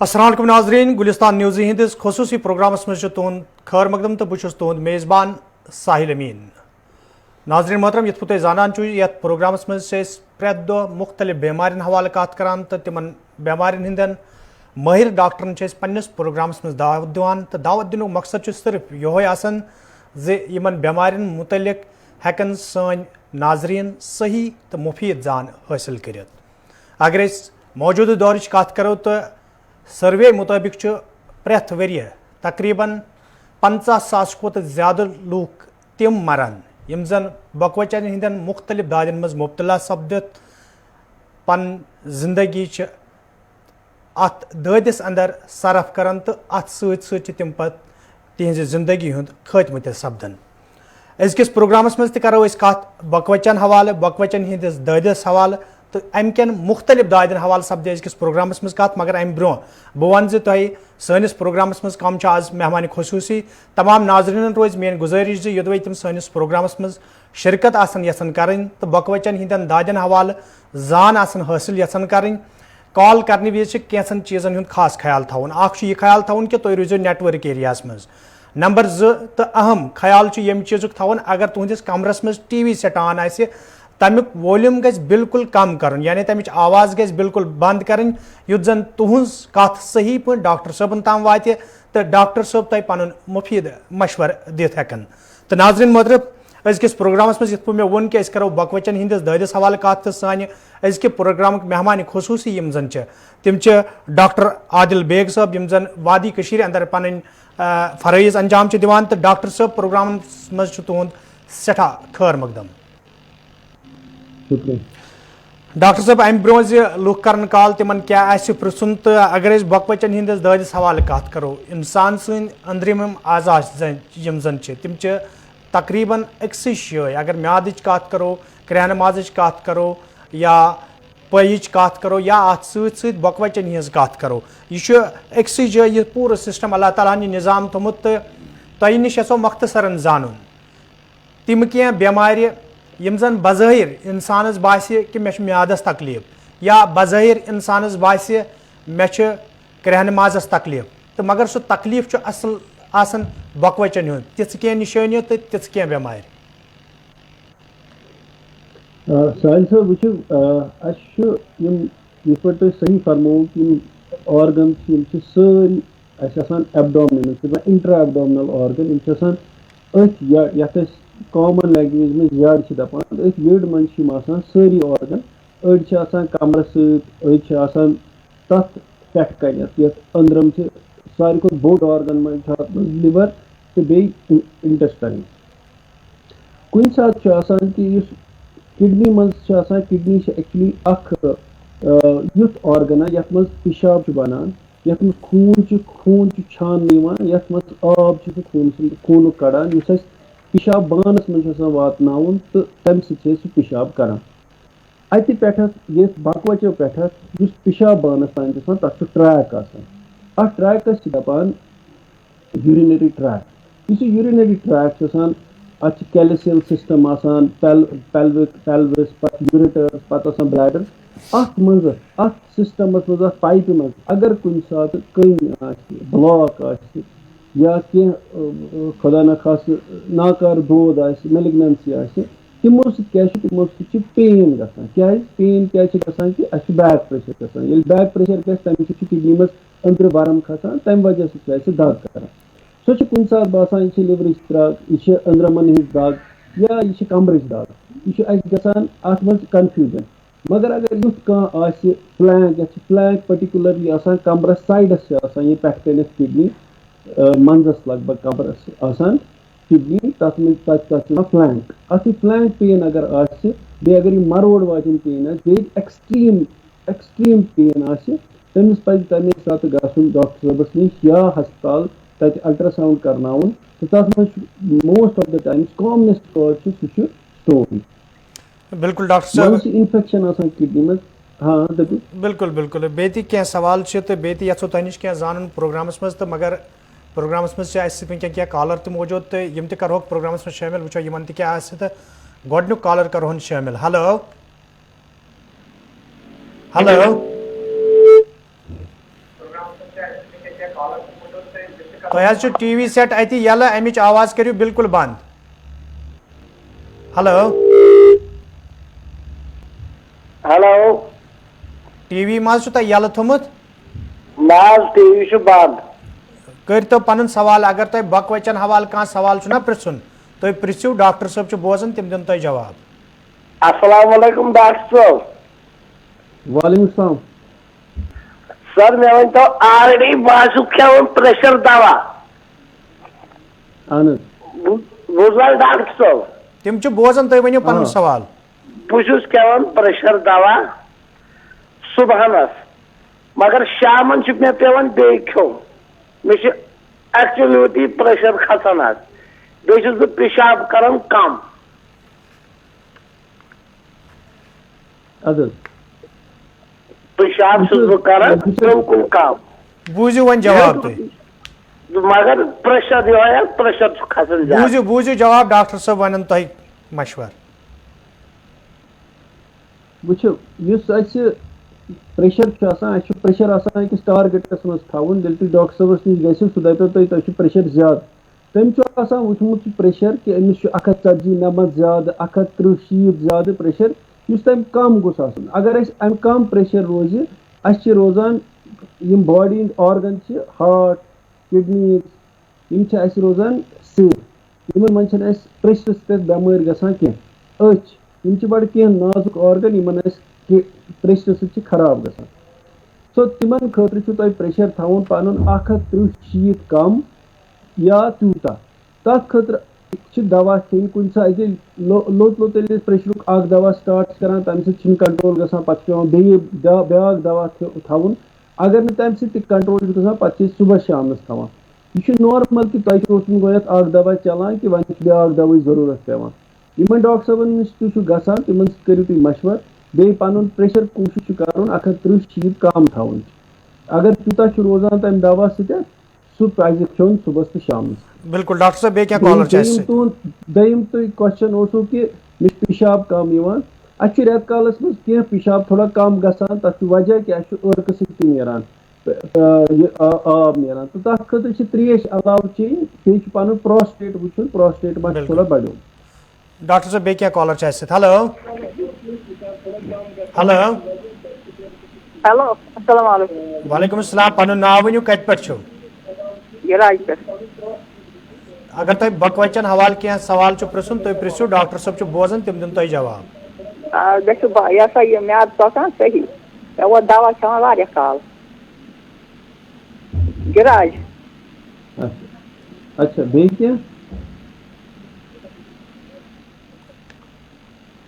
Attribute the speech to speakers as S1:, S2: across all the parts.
S1: अस्सलाम वालेकुम नाज़रीन, गुलिस्तान न्यूज़ हिंदिस खुसूसी प्रोग्रामस में तुंद खैर मकदम तो बहुत तुंद मेज़बान साहिल अमीन। नाज़रीन मोहतरम, यथ तुम जानान यथ प्रोग्रामस में प्रेत दो मुख्तलिफ बेमारिन हवाले कत करान तो तिमन बेमारिन हिंदन माहिर डॉक्टरन पन्निस प्रोग्रामस में दावत दिवान तो दावत दिनुक मकसद सिर्फ योहे आसन जे यमन बेमारिन मुतलिक हेकन सन नाज़रीन सही तो मुफीद जान हासिल करित। अगर इस मौजूदा दौर कत करो तो सर्वे मुताबिक प्रेथ वरिय तकरीबन 50,000 खुत ज़्यादा लूक तिम मरान यम जन बकवचन हिंदन मुख्तलिफ दादन मज मुब्तला सपदित पन जिंदगी अत ददिस अंदर सरफ करान तो अत सत तिम पत तिहज जिंदगी हुंद खत्म सपदन। अजकिस प्रोग्रामस मज करो कत बकवचन हवाले बकवचन हिंदिस ददिस हवाले तो अमकन मुख्तलिफ दादन हवाले सपदे अजकिस प्रोग्रामस मज कत मगर अम ब्रो बह वन सैनिस प्रोग्रामस मज कम आज मेहमान खसूसी तमाम नाजरीन रोज मेन गुजारिश योदवे तम सैनिस प्रोग्रामस मज शिरकत आसन यसन करें तो बकवचन हिंदन दादन हवाले जान आसन हासिल यसन करें कॉल करने विज कैंसन चीज़न हुंद खास ख्याल थवन। यह ख्याल थवन कि तुम रोजो नेटवर्क एरियास मज। नंबर 2 तो अहम ख्याल यम चीज़ुक थवन अगर तुहदिस कमरस मज टीवी सेट ऑन आसे तमिक वॉल्यूम गज बिल्कुल कम कर यानी तमिच आवाज़ गज बिल्कुल बंद करें युत जन तुहज कथ सही पे डॉक्टर साहबन ताम वात तो डॉक्टर साहब तुम पन मुफीद मशवर दित हेकन। तो नाज़रीन मोहतरम अजकिस प्रोग्रामस मज ये वोन कि करो बकवचन हिंदिस ददिस हवाले कत तो सान अजक प्रोग्राम मेहमान खसूसी यम जन तिम डॉक्टर आदिल बेग साहब यम जन वादी कशीर अंदर पन फरइज अंजाम दिवान तो डॉक्टर साहब प्रोग्राम मज तुहद सठा खैर मकदम। डॉक्टर साहब अम ब्रो लुक कर कॉल तिमन क्या पृछुन तो अगर बकवचन हिंदिस ददिस हवाले कत करो इंसान सद अंदरिम आज़ा यम जन तिम तकरीबन अक्सि जाए अगर म्यादच कत करो क्रहन माजच कत करो या पयच कत करो या अत सत बकवचन हज कत करो यह अक्सि जाए यह पूरा सिस्टम अल्लाह ताला ने निज़ाम थोमुत तो तह नश यो मख्तसरन जान तिम क्या बेमार यम जन बज़ाहिर इंसानस बासे कि मे म्यादस तकलीफ या बज़ाहिर इंसानस बासे मे क्रहन माजस तकलीफ तो मगर सह तकलीफ असल आसन बकवचन हुंद तिथ क्या निशानियों तो तिथ क्या बेमार।
S2: साहिल साहब वो पे सही फरमो कि ऑर्गन सारी एबडोमिनल इंट्रा एबडोमिनल ऑर्गन अथ कॉमन लैंग्वेज में याड़ दपान अथ वेड मन सारी ऑर्गन अड़ कमर सड़ तथ पे कनत ये अंदरम सारी खुद बोड ऑर्गन मन लिवर तो बे इंटेस्टाइन कुन सात कि किडनी मज किडनी एक्चुअली युथ ऑर्गन यथ मज पेशाब बनान यथ मज खून छान यथ मज आब खून कड़ान पेशाब बानस मज वातन तो तम सह पेशाब करान अत पे बकवचो पे पेशाब बानस तान तथ ट्रैक अ tracks दपान urinary track urinary track अत कैल्शियल सिस्टम पेल्विस यूरेटर्स पे ब्लैडर अत मज अत सिस्टमस मज पाइप मज अगर कुछ सात कन ब्लॉक या कह खुदा न खास नाकार दोद मेलिग्नेंसी तमो तमो पेन गसान क्या पेन क्या कि बैक प्रेशर गसान बैक प्रेशर गि तमें किडनी मज अंदर वरम खसान तम वजह सह दग कर सह कुछ सात बासान यह लिवरच दाग यह अंदरमन हज दाग या यह कमरच दाग यह गसान अत मज कन्फ्यूजन मगर अगर युथ कह फ्लैंक पर्टिकुलरली कमरस साइडस यह पे कनित किडनी मंजस लगभग कमरस किडनी तथ मज फ्लैंक अत फ्लैंक पेन अगर बे अगर यह मरोड़ वाजन पेन बे एक्सट्रीम पेन तमिस पे तमें सात गन डॉक्टर साहबस नश या हस्पताल तक अल्ट्रासाउंड करनाउन तो तथ most of the times commonest cause सह स्टोन
S1: बिल्कुल डॉक्टर साहब
S2: इन्फेक्शन किडनी में। हाँ
S1: बिल्कुल बिल्कुल बे क्या सवाल तो बे यो तह नश क्या जान प्रोग्रामस मज तो मगर प्रोग्रामस मज वनकन क्या कॉलर तो मौजूद तो यम करो प्रोग्रामस में शामिल वो यमन क्या तो गोडनुक कॉलर करो शामिल। हेलो हेलो तो टीवी सेट अति यला अमिच आवाज करियो बिल्कुल बंद। हेलो
S3: हेलो
S1: टीवी मज तो यल थोमुत
S3: नाज टीवी छु बंद
S1: कर तो पन सवाल अगर तुम बकवचन हवाल कह सवाल ना पृछुन तुम पृछियो डॉक्टर साहब छु बोजन तिम दिन तुम जवाब।
S3: अस्सलाम वालेकुम डॉक्टर साहब।
S2: वालेकुम सलाम।
S3: सर मैं वन तो ऑलरेडी बासु खेवन प्रेशर दवा
S2: अहन
S3: बुझल डॉक्टर साहब
S1: तिम छु बोजन तुम वनियो पन सवाल।
S3: बुझुस खेवन प्रेशर दवा सुबहनस मगर शामन छु मे पेवन बे खो मे एक्चुअली प्रेशर खसान आज बेचुस बह पेशाब करन कम
S2: अद
S3: पेशाब छुस बह करन बिल्कुल कम
S1: बूझियो वन जवाब तुम
S3: मगर प्रेशर जो प्रेशर छु खसान ज्यादा
S1: बूझियो बूझियो जवाब डॉक्टर साहब वन तुम मशवर
S2: वुचो युस अस प्रेशर प्रेशर अकिस टारगेटस मज थवन ये डॉक्टर साहबस नश गो सह दपो तुम प्रेशर ज्यादा तम वुचमुत प्रेशर कि अमिस 140 नमत ज्यादा 130 शीत ज्यादा प्रेशर युस तम कम गोस आसन अगर अम कम प्रेशर रोज अस रोजान यम बॉडी ऑर्गन हार्ट किडनीज यम रोजान सेफ इन मन प्रेशरस पे बेमार गसान कह यम बड़ कह नाजुक ऑर्गन इन प्रेशर सह खराब गसान सो तिमन खतर तुम प्रेशर थवन पन 130 शीत कम या तूता तथ खतर दवा खेन कुन लोत लोत प्रेशर अख दवा स्टार्ट करान तम सह कंट्रोल गसान पे ब्या दवा थवन अगर न तम सह कंट्रोल गसान पे सुबह शाम थवान यह नॉर्मल कि तुम गोत अख दवा चलान कि वन ब्या दवा जरूरत पेवान इन डॉक्टर साहबन नश गसान तिमन करू तुम मशवर बे पन प्रेशर कोशिश कर 130 शीत कम थवन अगर तूता रोजान तम दवा सह पज खेन सुबह तो शाम।
S1: बिल्कुल डॉक्टर साहब बे क्या कॉलर
S2: दयम तुम क्वेश्चन कि मे पेशाब कम अत रेत कालस मज कह पेशाब थोड़ा कम गसान तथ वजह कि अर्क सह नीरान आब नीरान तो तथ खतर त्रेश अलाव चेन बे पन प्रोस्टेट वुचन प्रोस्टेट मा थोड़ा बढ़ो।
S1: डॉक्टर साहब बे क्या कॉलर हेलो हेलो
S4: हेलो अस्सलाम वालेकुम।
S1: वालेकुम अस्सलाम पन नाव वनियो कत पे छो अगर तुम बकवचन हवाल कह सवाल पृछुन तुम पृछियो डॉक्टर साहब छु बोजन तिम दिन तुम जवाब।
S4: ये म्याद पकान सही मे वो दवा खान वारिया काल गिराज
S2: अच्छा बे क्या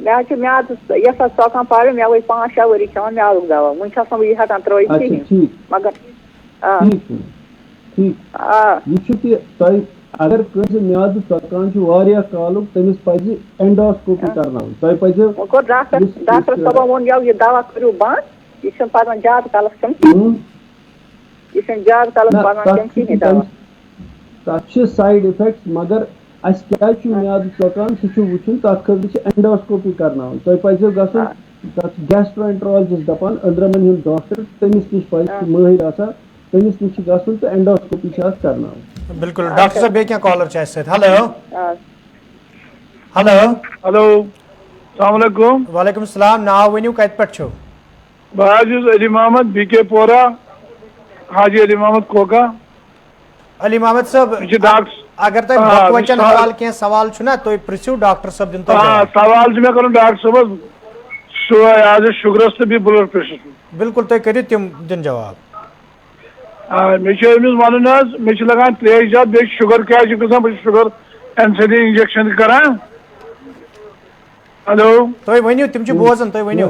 S4: मे म्याद यस पकान पारे मे वो 5-6 वरी खान म्याद दवा वन यह हेकान त्रित मगर
S2: ठीक यह अगर म्याद पकान काल तमिस पज एंडोस्कोपी कर
S4: डॉक्टर साहब वो यह दवा करू बंद यह पान ज्यादा कालस
S2: तथ साइड इफेक्ट्स मगर अस क्या म्याद पकान सह वुचन तथ खतर एंडोस्कोपी कर तुम पो गसन तथ गैस्ट्रोएंटरोलॉजिस्ट दपान अंदरमन हूं डॉक्टर तमिस नश पज माहिर आसान तमिस नश गसन तो एंडोस्कोपी कर।
S1: बिल्कुल डॉक्टर साहब बे क्या कॉलर हेलो हेलो
S5: हेलो अस्सलाम वालेकुम।
S1: वालेकुम सलाम नाव वनियो कत पे छो
S5: बस अली मोहम्मद बीके पोरा हाजी अली मोहम्मद कोका।
S1: अली मोहम्मद साहब अगर तुम बकवचन हवाल कह सवाल ना तुम पृछियो डॉक्टर साहब दिन
S5: सवाल मे कर डॉक्टर साहब शुगरस तो भी ब्लड प्रेशर
S1: बिल्कुल तुम करियो तिम दिन जवाब।
S5: मे वन मे लगान त्रेश ज्यादा बे शुगर क्या गसान शुगर एनसैलिन इंजेक्शन करान। हेलो
S1: तुम वनियो तिम बोजन तुम वनियो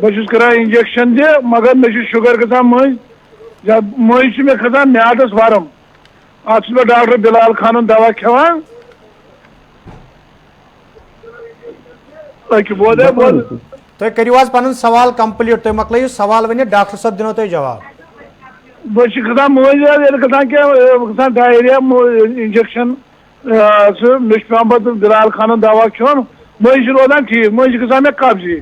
S5: बस करान इंजेक्शन दि मगर मे शुगर गसान मज मे खसान म्यादस वरम अत डॉक्टर बिलाल खान दवा खेवान
S1: तुम करियो आज पन सवाल कंप्लीट तुम मकल सवाल वन डॉक्टर साहब दिनो तुम जवाब।
S5: बस गसान मज गसान क्या गसान डायरिया इंजेक्शन मे पे पे बिलाल खान दवा खेन मज रोजान ठीक मज गसान मे कब्जी।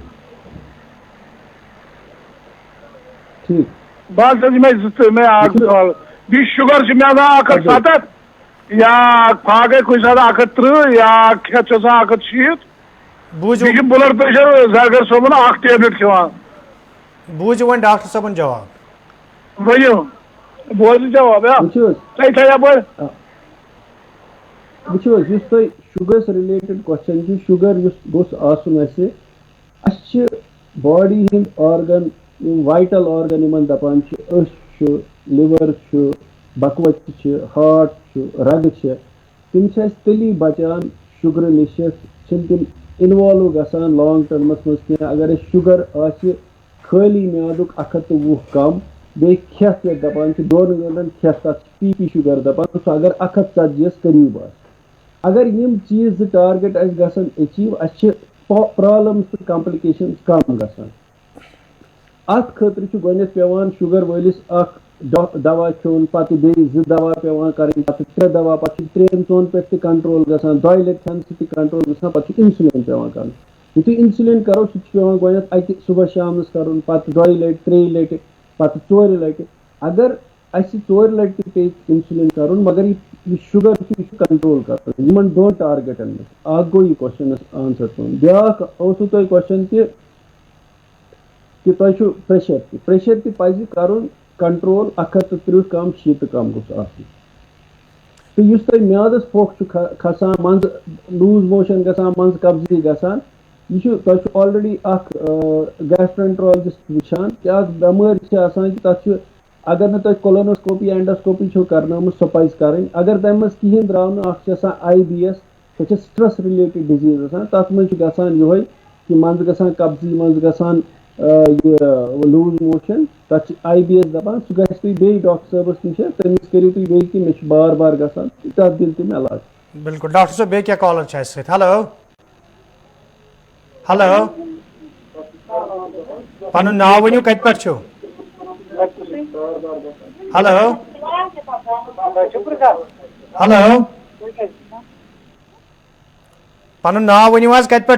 S2: ठीक
S5: बस मैं आग सवाल बी शुगर से मैं 170 या फागे कुछ ज्यादा 130 या खेत 160
S1: बूझ
S5: ब्लड प्रेशर जागर सोबन टेबलेट खिवान
S1: बूझ वन डॉक्टर साहब जवाब
S5: वो बोल जवाब सही था यपर
S2: वो sugar related question sugar goes आसन बॉडी हिंद ऑर्गन वाइटल ऑर्गन इन दपान लिवर बकवच हार्ट रग तम तेली बचान शुगर नश तम इन्वॉल्व गसान लॉन्ग टर्मस मज अगर शुगर खाली म्यादुक 120 कम बे खेत ये दपान 2 घंटन खेत पी शुगर दपान सो अगर 140 करीब अगर यम चीज टारगेट गसन अचीव प्रॉब्लम्स तो कॉम्प्लिकेशंस कम गसन अत खतर पेवान शुगर वलिस दवा खोन पत बे 2 दवा पेवान करें पत 3 दवा पत 3 पे कंट्रोल गसान 2 लट खान कंट्रोल गसान पत इंसुलिन पेवान कर यु इंसुलिन करो पेवान गोत अत सुबह शाम कर पत 2 लट 3 लट पत 4 लट अगर 4 लट पे इंसुलिन कर मगर यह शुगर कंट्रोल कर इन 2 टारगेटन में गो यह क्वेश्चन आंसर तुम ब्या तुम क्वेश्चन कि प्रेशर तज कर कंट्रोल 130 कम 130 कम गोस तो तुम म्यादस फोक खसान मज लूज मोशन गसान मज कब्जी गसान यह ऑलरेडी गैस्ट्रेंट्रोलॉजिस्ट वुचान कि बेमारी अगर न तुम कोलोनोस्कोपी एंडोस्कोपी करना सो पज कर अगर तम कहें द्राव IBS so stress related disease तथ मज गसान कि मज गसान कब्जी मज गसान लूज मोशन तथ IBS दपान सह गई डॉक्टर साहबस नश तमिस करू तुम बे कि मे बार बार गसान तथ दिल तम इलाज
S1: बिल्कुल डॉक्टर साहब बे क्या कॉलर हेलो हेलो पन नाव वनु कत पे हेलो हेलो पन नाव वनु कत पे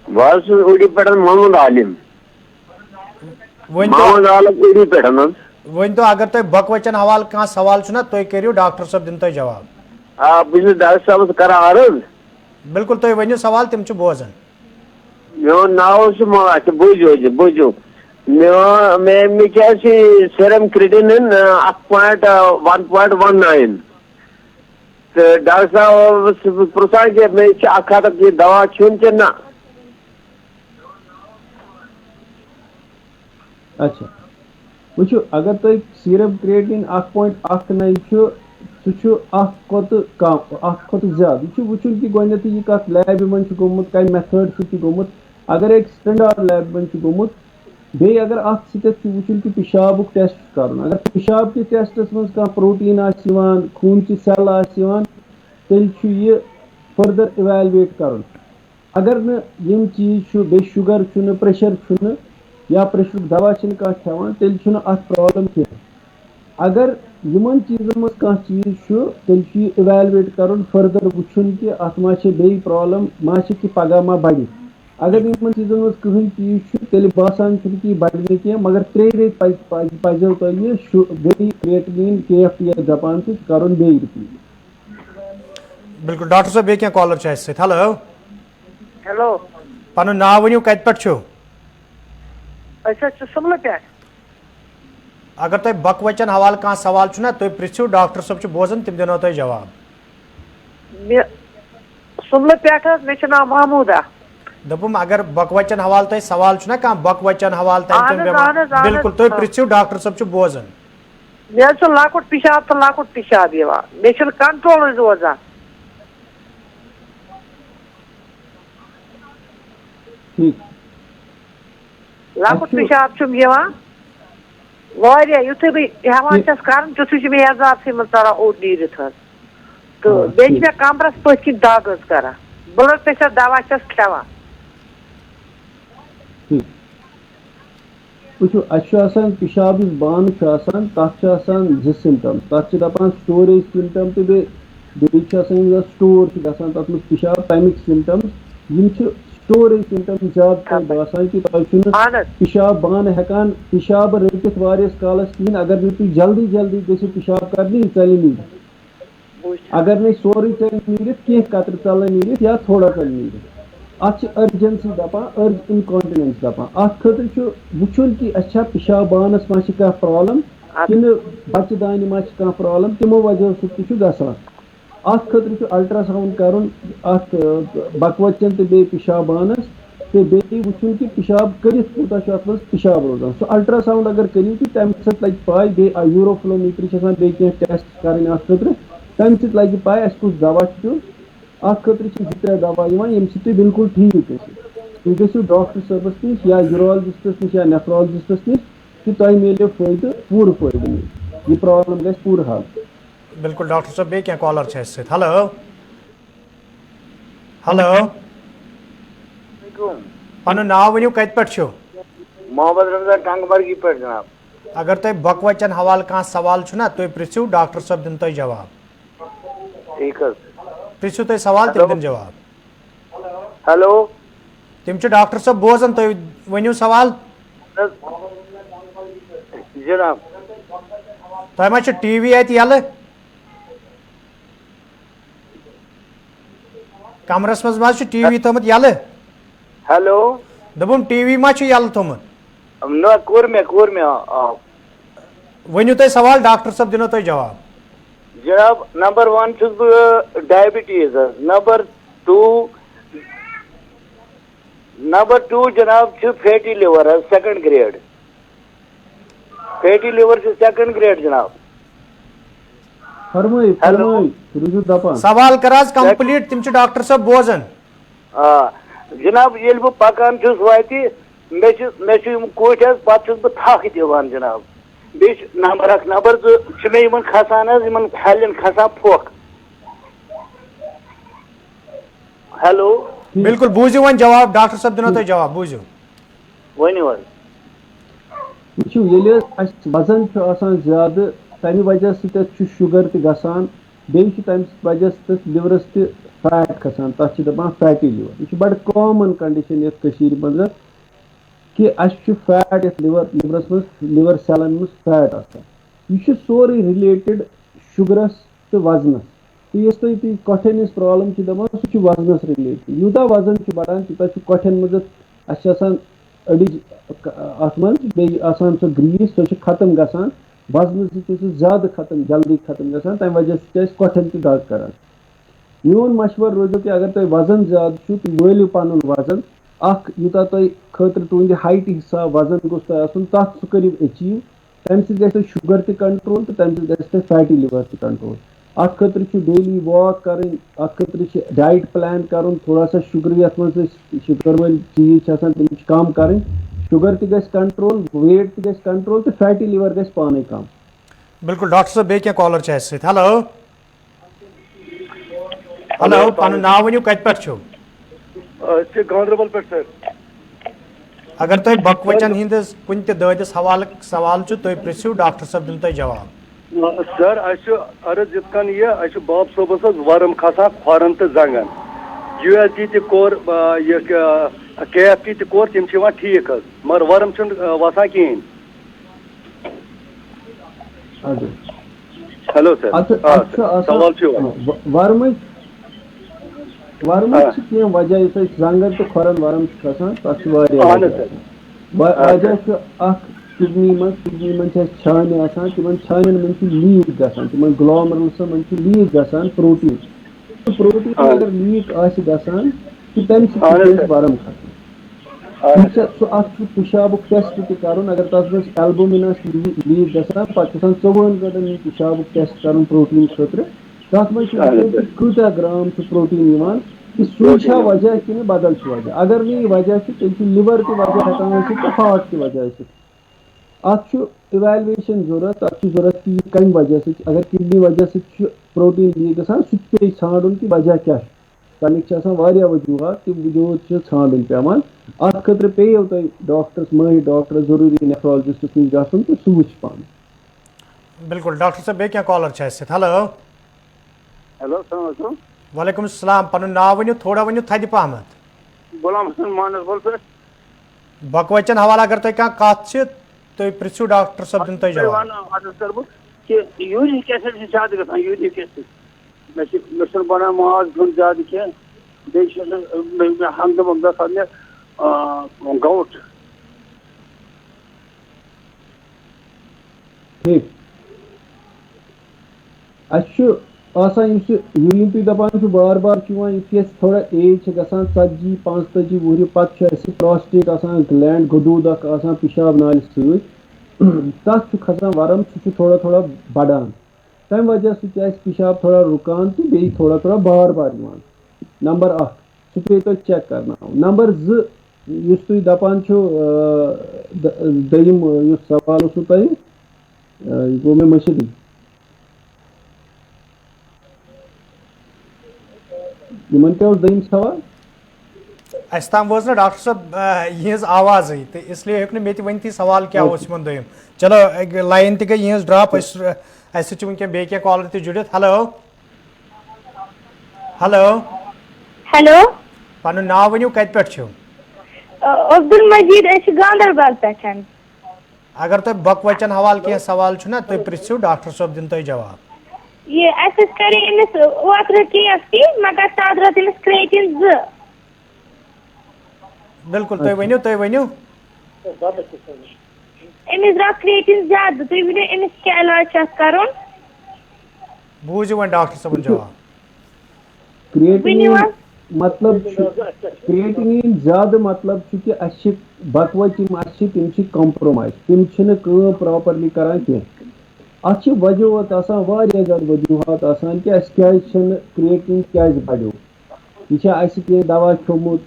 S3: बस उड़ी पे मोहम्मद आलिम मोहम्मद आलिम उड़ी पे
S1: वन तो अगर तुम बकवचन हवाल कह सवाल ना तुम करो डॉक्टर साहब दिन तुम जवाब
S3: बस डॉक्टर साहब कर अर्ज
S1: बिल्कुल तुम वनु सवाल तम बोजन
S3: मे नाव बुझो मे सीरम क्रिएटिनिन 1.19 तो डॉक्टर साहब पुछान कि मे की दवा चुन ना
S2: अच्छा वो अगर तुम सीरम क्रिएटिन 1.19 सह ज्यादा यह वुचन कि गोत यह कत लैब मन गोमुत कम मेथड सह गोमुत अगर एक स्टैंडर्ड लैब मन गोमुत बे अगर अत वुचन कि पेशाबुक टेस्ट कर अगर पेशाब कि टेस्टस मज कह प्रोटीन खून की सेल तेल यह फर्दर इवैल्युएट कर अगर न यम चीज बे शुगर प्रेशर या प्रेशर दवा कह खेवान तेल अत प्रॉब्लम कह अगर यमन चीजन मज कह चीज तेल इवैल्युएट कर फर्दर वुचन कि अत मा बे प्रॉब्लम मा कि पगह मा बढ़ अगर इन चीजन मज कहीं चीज तेल बासान कि बढ़ कह मगर 3 रेत पजो तुम बे क्रिएटिनिन KFT दपान कर बे रिपीट
S1: बिल्कुल डॉक्टर साहब बे क्या कॉलर हेलो
S3: हेलो
S1: पन नाव वनु कत पे
S3: सुमल पे
S1: अगर तुम बकवचन हवाल कह सवाल ना तुम पृछो डॉक्टर साहब बोजन तम दिनो तुम जवाब
S3: सुमल पे मे नाव महमूदा
S1: दपुम अगर बकवचन हवाल तुम सवाल ना कह बकवचन हवाल बिल्कुल तुम पृछो डॉक्टर साहब बोजन
S3: मे लकुट पेशाब तो लकुट पेशाब मे कंट्रोल रोजान लकुट पेशाब युथे बहान कर तुथु मे एजाब मज चा ओट नीरत तो बे मे कमरस पथ दग कर ब्लड प्रेशर दवा खेवान
S2: वो पेशाब बान तथ 2 सिम्टम्स तथ दपान स्टोरेज सिम्टम तो स्टोर गसान तथ पेशाब तमिक सिम्टम्स स्टोरेज सिम्टम ज्यादा बसान कि पिशाब बान हेकान पिशाब रटित वारियस कालस कहीं अगर नु जल्दी जल्दी गो पिशाब करनी चल नीर अगर नहीं सोरी चल नीर कह कतर चल नीर या थोड़ा चल नीर अत अर्जेंसी दपान अर्ज इनकॉन्टिनेंस दपान अत खतर वुचुन कि अच्छा पिशाब बानस मा कह प्रॉब्लम कि बच्चे दान मा कह प्रॉब्लम तिमो वजह सह गसान अत खतर अल्ट्रासाउंड कर बकवचन तो बे पिशाब बानस तो बे वुचुन कि पिशाब कर कूता पिशाब रोजान सो अल्ट्रासाउंड अगर करू तो तम सत लग पाए बे यूरोफ्लोमीटर बे टेस्ट कर अत खतर तम सत लग पाए अस कुछ दवा दियो अत खतर 2-3 दवा ये बिल्कुल ठीक तुम गो डॉक्टर साहबस नश या यूरोलॉजिस्टस नश या नेफ्रोलॉजिस्टस नश कि तुम मिलो फायदे पूरा फायदे मिल यह प्रॉब्लम गई पूरा हल
S1: बिल्कुल डॉक्टर साहब बे क्या कॉलर हेलो हेलो पन नाव वनु कत पे
S3: मोहम्मद रमजान टंगमर्गी पे जनाब
S1: अगर तुम बकवचन हवाल कह सवाल ना तुम पृछू डॉक्टर साहब दिन तुम जवाब
S3: ठीक
S1: पृछू तुम सवाल तम दिन जवाब
S3: हेलो
S1: तम डॉक्टर साहब बोजन तुम वनु सवाल
S3: जनाब
S1: तुम मा टीवी अत यल कमरस मज मा टीवी थोमुत यल
S3: हेलो
S1: दोपम टीवी मा यल थोमुत
S3: न कोर मे
S1: वनु तुम सवाल डॉक्टर साहब दिनो तुम जवाब
S3: जनाब नंबर 1 डायबिटीज नंबर 2 जनाब fatty liver second grade fatty liver second grade जनाब
S1: सवाल कर कंप्लीट तम डॉक्टर साहब बोजन
S3: जनाब ये बह पकान वाति मे कोट पे थक दिवान जनाब बे नंबर 1 नंबर 2 मे खसान फैलन खसान फोक हेलो
S1: बिल्कुल बूझू वन जवाब डॉक्टर साहब दिनो तुम जवाब बूझू
S3: वनु
S2: वजन ज्यादा तमि वजह सह शुगर तसान बे तमि वजह सह लिवरस फैट खसान तथ दपान फैटी लिवर यह बड़ कॉमन कंडीशन ये मज कि फैट लिवरस मज लिवर सेलन मज फैट यह सोरे रिलेटेड शुगरस तो वजनस तो इस तुम कठन प्रॉब्लम दपान सह वजनस रिलेटेड यूता वजन बढ़ान तूता कठन मज अड़ज अत मन सो ग्रीस सो खत्म गसान वजन सह ज्यादा खत्म जल्दी खत्म गसान तम वजह सह कठन तो दग कर मोन मशवर रोजो कि अगर तुम वजन ज्यादा तुम वालू पन वजन यूता तुम खतर तुंद हाइट हिसाब वजन गोस तथ सह करू अचीव तम सह शुगर तक कंट्रोल तो तम सह फैटी लिवर तक कंट्रोल अत खतर डेली वॉक कर अत खतर डाइट प्लान कर थोड़ा सा शुगर ये शुगर वाल चीज तम कम कर शुगर तक कंट्रोल वेट तक कंट्रोल तो फैटी लिवर गस पाने कम
S1: बिल्कुल डॉक्टर साहब बे क्या कॉलर हेलो हेलो पन नाव वनु कत पे
S5: गांधरबल पे सर
S1: अगर तुम बकवचन हिंदिस कुन ददिस हवाल सवाल तुम पृछू डॉक्टर साहब दिन तुम जवाब
S5: सर अर्ज इतकन यह बाब सोबस वरम खसान खोरन तो जंगन USG तोर KFT तोर तम ठीक मगर वरम वसान कहें हेलो सर
S2: सवाल वर्म वजह जंगन तो खोरन वरम खसान वजह किडनी मन छाने तिमन छानन मन लीक गसान तिमन ग्लोमरुलस मन लीक गसान प्रोटीन तो प्रोटीन अगर लीक गसान तो तम वरम खसान पिशाब टेस्ट कर अगर तथ एल्बुमिन लीक गसान पे 24 घंटन पिशाब टेस्ट कर प्रोटीन खतर तथ मज कूता ग्राम प्रोटीन सह वजह कि बदल वजह अगर नहीं वजह तेल लिवर की वजह तो हार्ट की वजह अत इवैल्यूएशन जरूरत जरूरत कि कम वजह से अगर किडनी वजह से प्रोटीन लीक गसान सह पे छान कि वजह क्या तमिक वजूहत तम वजूहत छान पेवान अत खतर पे तुम डॉक्टर्स माहिर डॉक्टर जरूरी नेफ्रोलॉजिस्ट नश गन तो सह वुच पान
S1: बिल्कुल डॉक्टर साहब बे क्या कॉलर हेलो
S3: हेलो अस्सलाम
S1: वालेकुम सलाम पन नाव वनु थोड़ा वनु थद पहमत
S3: गुलाम हसन मानसबल पे
S1: बकवचन हवाला अगर तुम क्या कत तुम पृथ्वी डॉक्टर सब दिन जवाब
S3: कि यूरिक एसिड से ज्यादा गसान यूरिक एसिड मे बना माज गुन ज्यादा क्या बे हमद ममदा सामने गाउट
S2: ठीक यूरिन तुम दपान बार बार थोड़ा एज गसान 40-45 वुहर पे प्रोस्टेट ग्लैंड गदूद पेशाब नाल सत खसान वरम थोड़ा थोड़ा बढ़ान तम वजह सह पेशाब थोड़ा रुकान तो बे थोड़ा थोड़ा बार बार नंबर 1 सह पे तुम चेक करना नंबर 2 तुम दपान दयिम सवाल तुम गो मे मशदी दयिम सवाल
S1: अस तम वो ना डॉक्टर साहब यहज आवाज तो इसलिए हेक मे वन सवाल क्या दयिम चलो लाइन तक गई यहज ड्रॉप वन बे कॉलर त जुड़ित हेलो हेलो
S6: हेलो
S1: पन नाव वनु कत पे
S6: अब्दुल मजीद गांधरबल पे
S1: अगर तुम बकवचन हवाल कह सवाल ना तुम पृथ्व डॉक्टर साहब दिन तुम जवाब
S6: ये करे अमिस ओत्र KFT मगर तद रत अमिस क्रेटिन 2
S1: बिल्कुल तुम वनु
S6: अमिस रत क्रेटिन ज्यादा तुम वन अमिस क्या इलाज कर
S1: बूझ वन डॉक्टर साहब जवाब
S2: क्रिएटिनिन मतलब क्रिएटिनिन ज्यादा मतलब कि अस बकवच तम कॉम्प्रोमाइज तम प्रॉपरली करान कह वजूहत ज्यादा वजूहत कि अस क्या क्रिएटिनिन क्या बढ़ो यह कह दवा खोमुत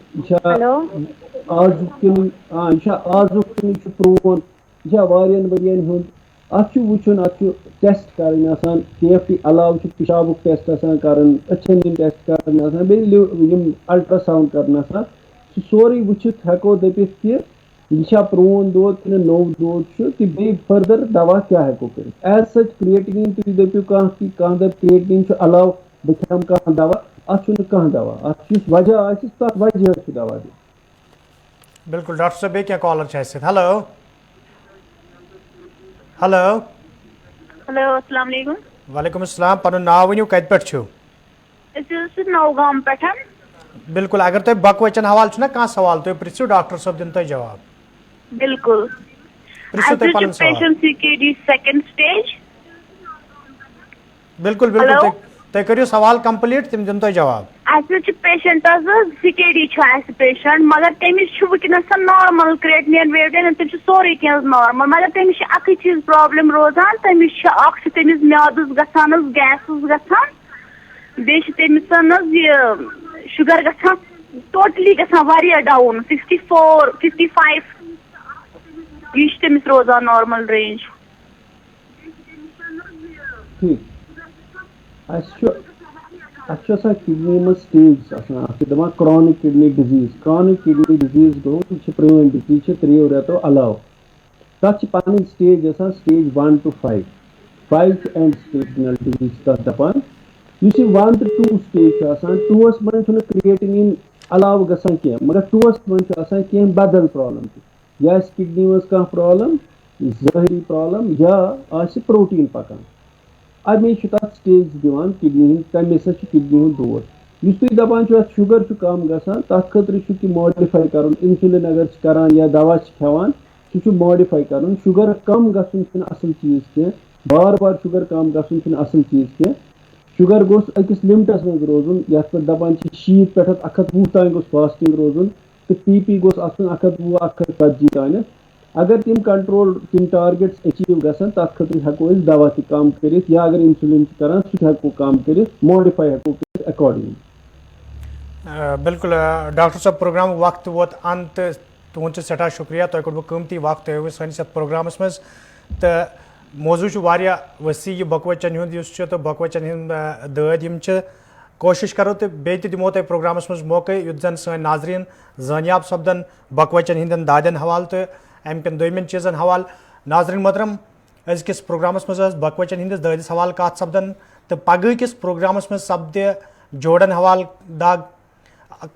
S2: आजुक किन प्रोन यह वरियन हुंद अत वुचन अत टेस्ट कर KFT अलाव पेशाब टेस्ट कर अचन टेस्ट कर बे अल्ट्रासाउंड कर सोरे वुचित हेको दपित कि यह प्रोन दौद कि नौ दौद तो बे फर्दर दवा क्या हेको कर एज सच क्रिएटिनिन तुम दपो कह दप क्रिएटिनिन अलाव बह खम कह दवा अत दवा अत वजह तथ वजह दवा दी
S1: बिल्कुल डॉक्टर साहब बे कॉलर हेलो हेलो
S4: हेलो अस्सलाम वालेकुम
S1: वालेकुम अस्सलाम पन नाव वनु कत पे
S4: नौगाम पे
S1: बिल्कुल अगर तुम बकवचन हवाल ना कह सवाल तुम पृथ्व डॉक्टर साहब दिन तुम जवाब
S4: बिल्कुल
S1: पृथ्व तुम पन सवाल
S4: CKD सेकंड स्टेज
S1: बिल्कुल बिल्कुल तुम करो सवाल कंप्लीट तम दिन तुम जवाब
S4: पेशेंट CKD पेशेंट मगर तमिस वनस नॉर्मल क्रिएटिनिन वेटिनिन तुम सोरे कह नॉर्मल मगर तमिस अक चीज प्रॉब्लम रोजान तमिस तमिस म्यादस गसान गैस गसान बे तमिस यह शुगर गसान टोटली गसान डाउन 64 55 यह तमिस रोजान नॉर्मल रेंज
S2: किडनी में स्टेज दपान क्रॉनिक किडनी डिजीज गो यह प्रवेंट डिजीज 3 रेतो अलाव तथ पन stage stage 1 to 5 and stage disease तथ दपान 1 to 2 स्टेज 2 मन क्रिएटिनिन अलाव गसान कह मगर 2 मन कह बदल प्रॉब्लम या किडनी मज कह प्रॉब्लम ज़ाहिरी प्रॉब्लम या प्रोटीन पकान अमे तथ स्टेज दिवान किडनी तमें किडनी दौद तुम दपान शुगर कम गसान तथ खतर मॉडिफाई कर इंसुलिन अगर करान या दवा खेवान सह मॉडिफाई कर शुगर कम गसन असल चीज कह बार बार शुगर कम गसन असल चीज कह शुगर गोस अकिस लिमिटस मज रोजन ये पे दपान 60 पे 120 तान गोस फास्टिंग रोजन तो PP गोस 120 140 तान अगर तम कंट्रोल तम टारगेट्स अचीव गसन तथ खतर हेको दवा त कम कर या अगर इंसुलिन करान सह हेको कम कर मॉडिफाई हेको कर अकॉर्डिंगली
S1: बिल्कुल डॉक्टर साहब प्रोग्राम वक्त वोत अंत तुहद सठा शुक्रिया तुम कोड़ कीमती वक्त सैनिस प्रोग्रामस मज तो मौजू वसी यह बकवचन हुंद तो बकवचन हंद दद कोशिश करो तो बे दिमो तुम प्रोग्रामस मज मौके युत जन सन नाजरीन जानियाब सपदन बकवचन हंदन दादन हवाल तो अमकन दोमिन चीज़न हवाल नाजरीन मोहतरम अजकिस प्रोग्रामस मज बकवचन हंदिस ददिस हवाल कत सपदन तो पगह किस प्रोग्रामस मज सपद जोड़न हवाल दाग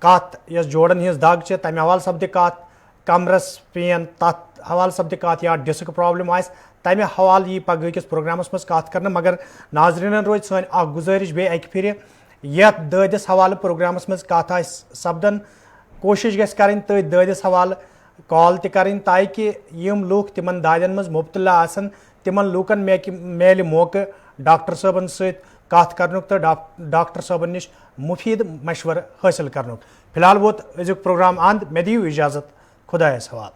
S1: कत यस जोड़न हज दग तमें हवाल सपद कत कमरस पेन तथ हवाल सपद कत या डिस्क प्रॉब्लम आस तमें हवाल यी पगह किस प्रोग्रामस मज कत कर मगर नाजरीन रोज सन गुजारिश बे अक फिर यथ ददिस हवाल प्रोग्रामस मज कत सपदन कोशिश गस करें तथ ददिस हवाल कॉल तरें ताकि यम लूक तिमन दादन मज मुब्तला आसन तिमन लूकन मेल मौके डॉक्टर साहबन सत कत कर तो डॉक्टर साहबन निश मुफीद मशवर हासिल कर। फिलहाल वोत अजुक प्रोग्राम अंद मे दियो इजाजत खुदायस हवाल।